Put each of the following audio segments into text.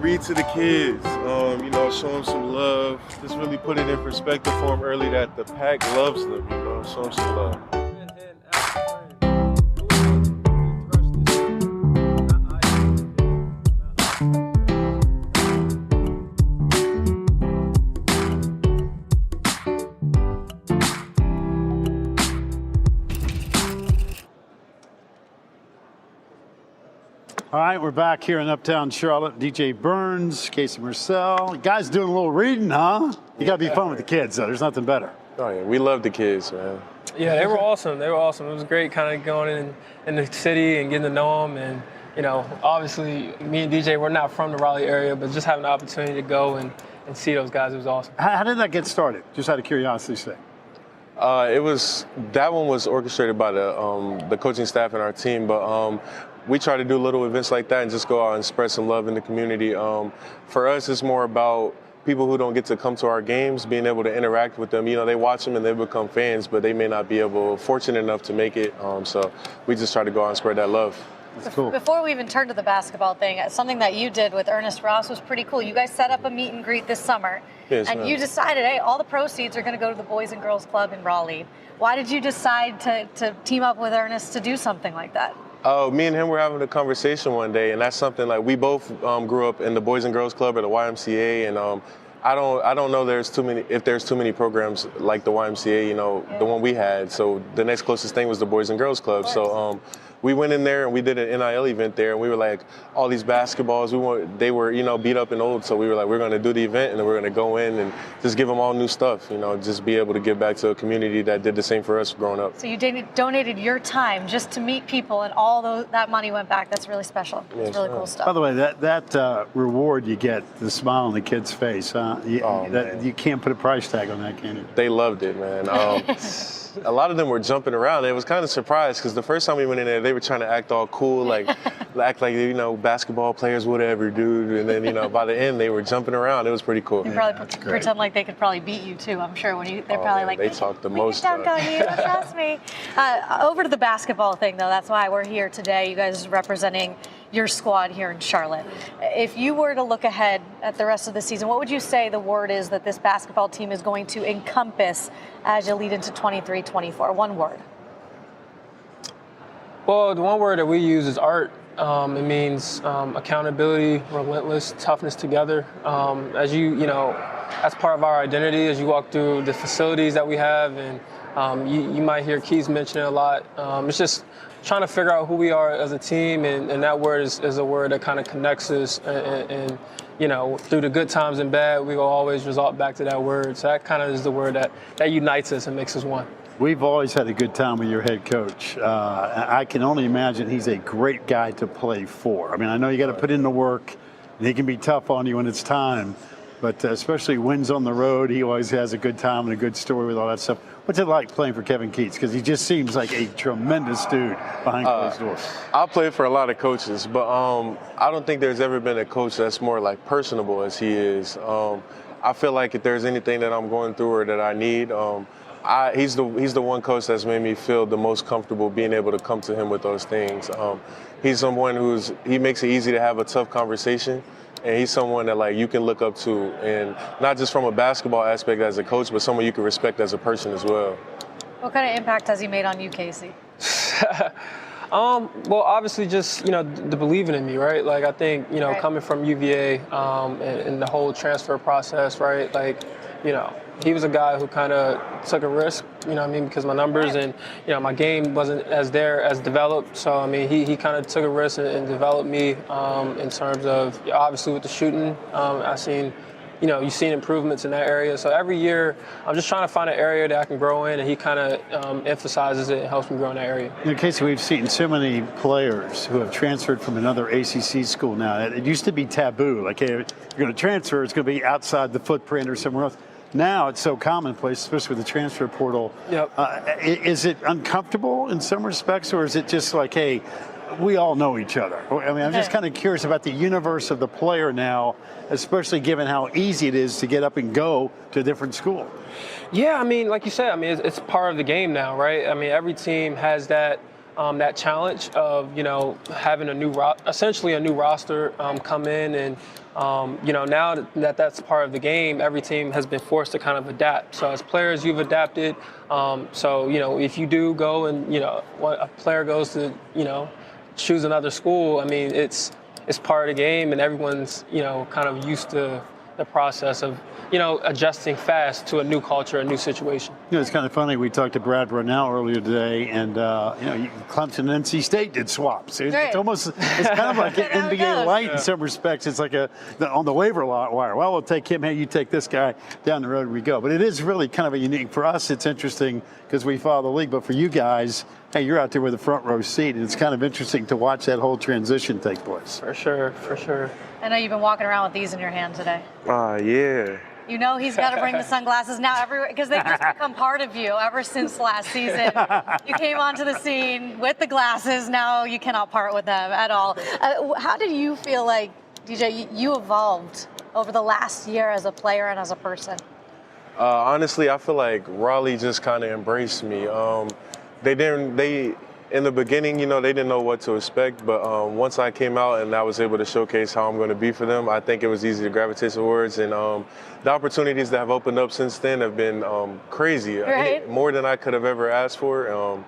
read to the kids, show them some love. Just really put it in perspective for them early that the pack loves them, show them some love. All right, we're back here in Uptown Charlotte. DJ Burns, Casey Morsell. You guys doing a little reading, huh? You got to be fun with the kids, though. There's nothing better. Oh, yeah. We love the kids, man. Yeah, they were awesome. It was great kind of going in the city and getting to know them. And, obviously, me and DJ, we're not from the Raleigh area, but just having the opportunity to go and see those guys, it was awesome. How did that get started? Just out of curiosity sake. That one was orchestrated by the coaching staff and our team, but we try to do little events like that and just go out and spread some love in the community. For us, it's more about people who don't get to come to our games, being able to interact with them. They watch them and they become fans, but they may not be fortunate enough to make it. So we just try to go out and spread that love. That's cool. Before we even turn to the basketball thing, something that you did with Ernest Ross was pretty cool. You guys set up a meet and greet this summer, yes, and you decided, hey, all the proceeds are going to go to the Boys and Girls Club in Raleigh. Why did you decide to team up with Ernest to do something like that? Me and him were having a conversation one day, and that's something like we both grew up in the Boys and Girls Club at the YMCA, and I don't know if there's too many programs like the YMCA, the one we had. So the next closest thing was the Boys and Girls Club. So we went in there and we did an NIL event there, and we were like, all these basketballs, they were beat up and old. So we were like, we're going to do the event and then we're going to go in and just give them all new stuff, just be able to give back to a community that did the same for us growing up. So you donated your time just to meet people, and all that money went back. That's really special. Yes, it's really cool stuff. By the way, that reward you get, the smile on the kid's face, you can't put a price tag on that, can you? They loved it, man. A lot of them were jumping around. It was kind of surprised because the first time we went in there, they were trying to act all cool, act like basketball players, whatever, dude. And then by the end, they were jumping around. It was pretty cool. You probably pretend like they could probably beat you too. I'm sure they're probably like they talk the most. Don't go, you trust me. Over to the basketball thing though. That's why we're here today. You guys representing your squad here in Charlotte. If you were to look ahead at the rest of the season, what would you say the word is that this basketball team is going to encompass as you lead into 23-24? One word. Well, the one word that we use is art. It means accountability, relentless, toughness together. As as part of our identity, as you walk through the facilities that we have, and you might hear Keys mention it a lot. It's just trying to figure out who we are as a team, and that word is a word that kind of connects us, and through the good times and bad, we will always resort back to that word. So that kind of is the word that unites us and makes us one. We've always had a good time with your head coach. I can only imagine he's a great guy to play for. I mean, I know you got to put in the work, and he can be tough on you when it's time, but especially wins on the road, he always has a good time and a good story with all that stuff. What's it like playing for Kevin Keats? Because he just seems like a tremendous dude behind closed doors. I played for a lot of coaches, but I don't think there's ever been a coach that's more like personable as he is. I feel like if there's anything that I'm going through or that I need, he's the one coach that's made me feel the most comfortable being able to come to him with those things. He's someone he makes it easy to have a tough conversation. And he's someone that you can look up to, and not just from a basketball aspect as a coach, but someone you can respect as a person as well. What kind of impact has he made on you, Casey? Well, obviously just, the believing in me, right? I think, coming from UVA and the whole transfer process, right? He was a guy who kind of took a risk, because my numbers and, my game wasn't as developed. So, he kind of took a risk and developed me in terms of, obviously with the shooting. I've seen, you've seen improvements in that area. So every year, I'm just trying to find an area that I can grow in, and he kind of emphasizes it and helps me grow in that area. Casey, we've seen so many players who have transferred from another ACC school now. It used to be taboo. Hey, you're going to transfer, it's going to be outside the footprint or somewhere else. Now it's so commonplace, especially with the transfer portal. Yep. Is it uncomfortable in some respects, or is it just hey, we all know each other? I'm just kind of curious about the universe of the player now, especially given how easy it is to get up and go to a different school. Yeah, like you said, it's part of the game now, right? Every team has that that challenge of, you know, having essentially a new roster come in. And, you know, now that that's part of the game, every team has been forced to kind of adapt. So as players, you've adapted. So, you know, if you do go and, you know, a player goes to, you know, choose another school, I mean, it's part of the game, and everyone's, you know, kind of used to the process of, you know, adjusting fast to a new culture, a new situation. You know, it's kind of funny. We talked to Brad Brownell earlier today, and you know, Clemson and NC State did swaps. It's almost, it's kind of like an NBA light in some respects. It's like on the waiver wire. Well, we'll take him. Hey, you take this guy. Down the road we go. But it is really kind of a unique for us. It's interesting because we follow the league, but for you guys, hey, you're out there with a front row seat, and it's kind of interesting to watch that whole transition take place. For sure, for sure. I know you've been walking around with these in your hand today. Yeah. You know he's got to bring the sunglasses now everywhere because they've just become part of you ever since last season. You came onto the scene with the glasses. Now you cannot part with them at all. How did you feel like, DJ, you evolved over the last year as a player and as a person? Honestly, I feel like Raleigh just kind of embraced me. In the beginning, you know, they didn't know what to expect, but once I came out and I was able to showcase how I'm going to be for them, I think it was easy to gravitate towards. And the opportunities that have opened up since then have been crazy, right? More than I could have ever asked for.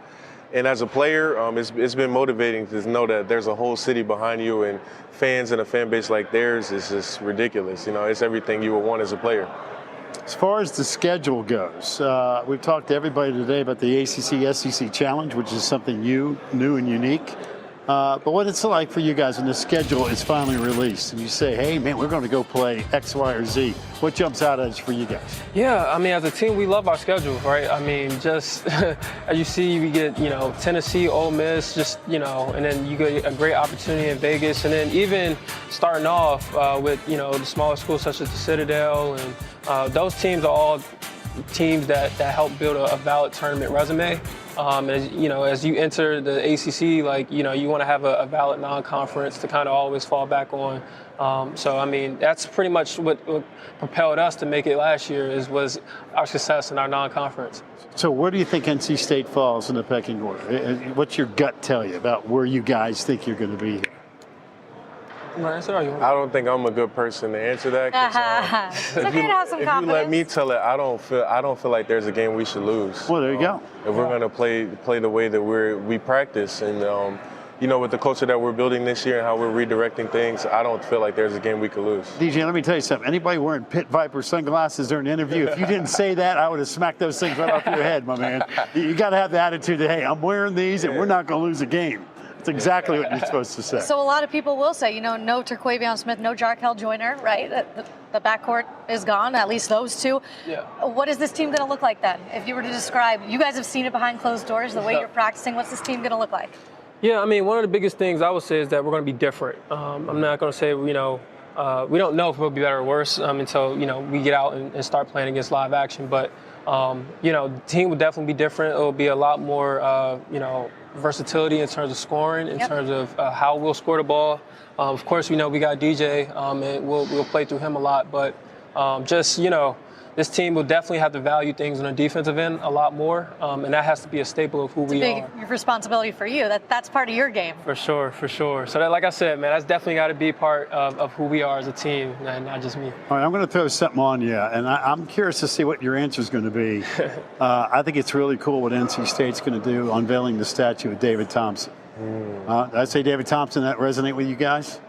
And as a player, it's been motivating to know that there's a whole city behind you, and fans and a fan base like theirs is just ridiculous. You know, it's everything you would want as a player. As far as the schedule goes, we've talked to everybody today about the ACC SEC Challenge, which is something new and unique. But what it's like for you guys when the schedule is finally released and you say, hey, man, we're going to go play X, Y, or Z. What jumps out at you for you guys? Yeah, I mean, as a team, we love our schedule, right? I mean, just as you see, we get, you know, Tennessee, Ole Miss, just, you know, and then you get a great opportunity in Vegas. And then even starting off with, you know, the smaller schools such as the Citadel, and those teams are all teams that help build a valid tournament resume. As you know, as you enter the ACC, like, you know, you want to have a valid non-conference to kind of always fall back on. So I mean, that's pretty much what propelled us to make it last year was our success in our non-conference. So where do you think NC State falls in the pecking order? What's your gut tell you about where you guys think you're going to be here? I don't think I'm a good person to answer that. It's okay to have some confidence. If you let me tell it, I don't feel like there's a game we should lose. Well, there you go. If we're going to play the way that we practice, and you know, with the culture that we're building this year and how we're redirecting things, I don't feel like there's a game we could lose. DJ, let me tell you something. Anybody wearing Pit Viper sunglasses during an interview, if you didn't say that, I would have smacked those things right off your head, my man. You got to have the attitude that, hey, I'm wearing these and we're not going to lose a game. That's exactly what you're supposed to say. So a lot of people will say, you know, no Terquavion Smith, no Jarkel Joyner, right? The backcourt is gone, at least those two. Yeah. What is this team going to look like then? If you were to describe, you guys have seen it behind closed doors, the way you're practicing, what's this team going to look like? Yeah, I mean, one of the biggest things I would say is that we're going to be different. I'm not going to say, you know, we don't know if we'll be better or worse until, you know, we get out and start playing against live action. But, you know, the team will definitely be different. It will be a lot more, you know, versatility in terms of scoring, in terms of how we'll score the ball. Of course, we know we got DJ, and we'll play through him a lot. But just, you know, this team will definitely have to value things on the defensive end a lot more, and that has to be a staple of who we are. It's a big responsibility for you. That's part of your game. For sure, for sure. So that, like I said, man, that's definitely got to be part of who we are as a team, and not just me. All right, I'm going to throw something on you, and I'm curious to see what your answer is going to be. I think it's really cool what NC State's going to do, unveiling the statue of David Thompson. Did I say David Thompson? That resonate with you guys?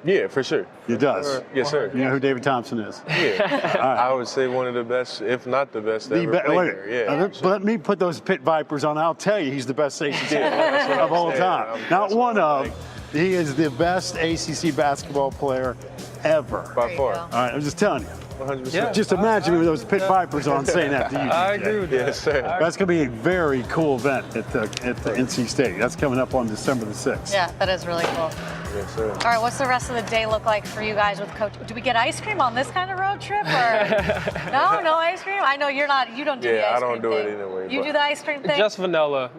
Yeah, for sure. It does? Yes, sir. You know who David Thompson is? Yeah. Right. I would say one of the best, if not the best, ever played there. Yeah. Let me put those Pit Vipers on. I'll tell you, he's the best ACC player of all time. Not one of. He is the best ACC basketball player ever. By far. All right, I'm just telling you. 100%. Yeah. Just imagine me with those Pit Vipers on saying that to you. I agree with that. Yes, sir. That's going to be a very cool event at the NC State. That's coming up on December the 6th. Yeah, that is really cool. Yes, sir. All right, what's the rest of the day look like for you guys with Coach? Do we get ice cream on this kind of road trip? Or no ice cream? I know you don't do the ice cream I don't do thing. it anyway. You do the ice cream thing? Just vanilla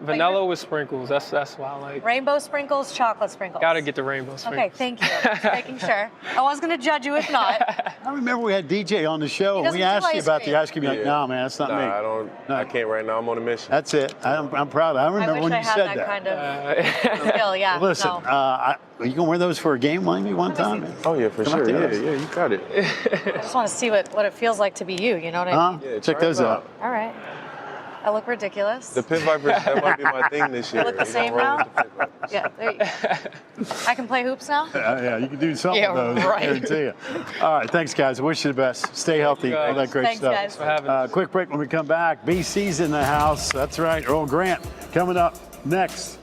with sprinkles. That's why I like. Rainbow sprinkles, chocolate sprinkles. Got to get the rainbow sprinkles. Okay, thank you. Just making sure. I was going to judge you if not. I remember we had DJ on the show, and we asked you about the ice cream. You're like, no, man, that's not me. I can't right now. I'm on a mission. That's it. I'm proud. I remember when you said that. Kind of skill, yeah. Listen, are you going to wear those for a game maybe one time? Oh, yeah, for sure. Yeah, you got it. I just want to see what it feels like to be you. You know what I mean? Yeah, check those out. All right. I look ridiculous. The Pit Vipers, that might be my thing this year. I look the same now? Yeah, there you go. I can play hoops now? Yeah, you can do something with those. right. I guarantee you. All right, thanks, guys. I wish you the best. Stay healthy. All that great Thanks, stuff. guys. For having us. Quick break when we come back. BC's in the house. That's right. Earl Grant coming up next.